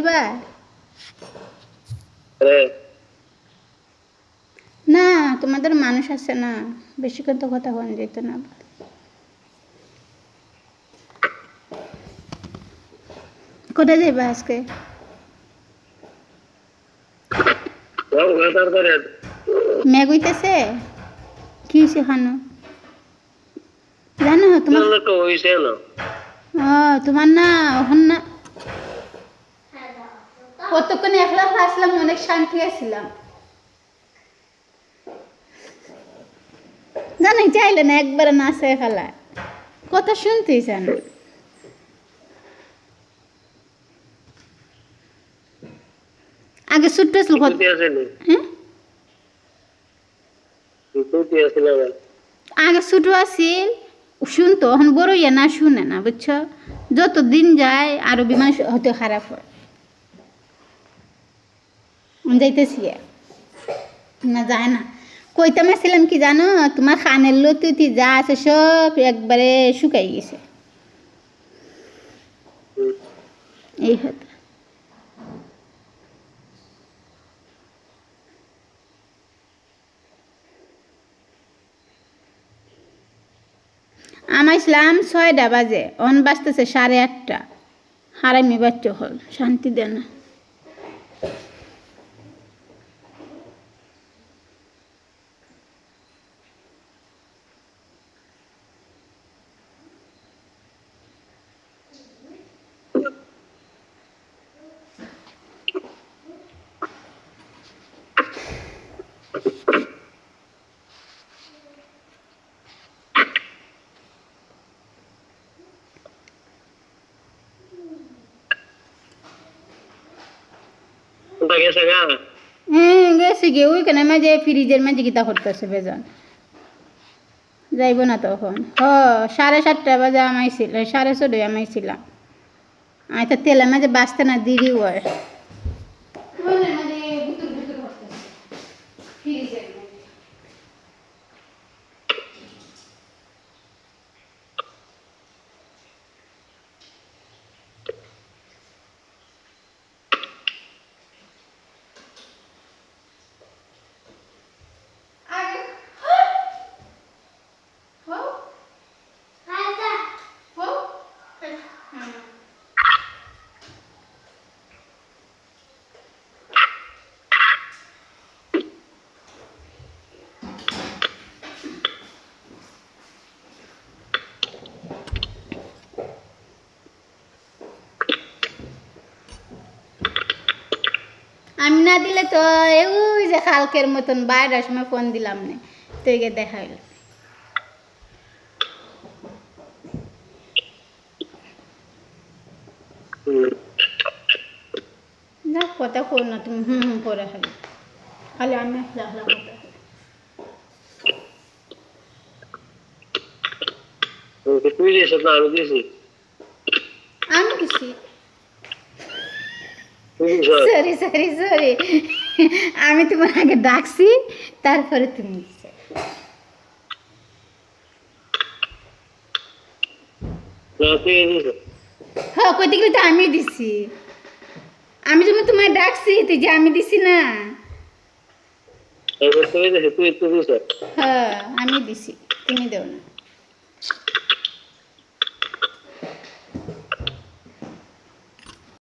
দিবা না তোমাদের মানুষ আছে না বেশিক্ষণ তো কথা বলা যেত না কোথায় যাইবা আজকে মেঘ হইতেছে কি হয়েছে খানো জানো তোমার তোমার না ওখান না কতক্ষণ একলা আসলাম অনেক শান্তি আসছিলাম জানাই চাইলে না একবারে নাচে ফেলা কথা শুনতেই চান আগে ছোট্ট ছিল আগে ছোট আসিল শুনতো এখন বড় ইয়ে না শুনে না বুঝছো যত দিন যায় আরো বিমান হতে খারাপ হয় যাইতেছি না যায় না কইতাম আসছিলাম কি জানো তোমার খানের লতুতি যা আছে সব একবারে শুকাই গেছে এই হতো আমার ইসলাম 6টা বাজে অন বাজতেছে 8:30 হারামি বাচ্চা হল শান্তি দেয় না গেছে গিয়ে ওইখানে মাঝে ফ্রিজের মাঝে গীতা করতেছে বেজন যাইব না তখন 7:30 বাজে আমাইছিল 6:30 আমাইছিলাম আমি তো তেলের মাঝে বাঁচতে না দেরি হয় আমি না দিলে তো ওই যে কালকের মতন 12টার সময় ফোন দিলাম না তো এগে দেখা হইল না কথা কর না তুমি করে খালি খালি আমি রাখলাম আমি কিছু সরি সরি সরি আমি তোমার আগে ডাকছি তারপরে তুমি হ্যাঁ কইতে গেলে তো আমি দিছি আমি যখন তোমার ডাকছি তুই যে আমি দিছি না হ্যাঁ আমি দিছি তুমি দেও না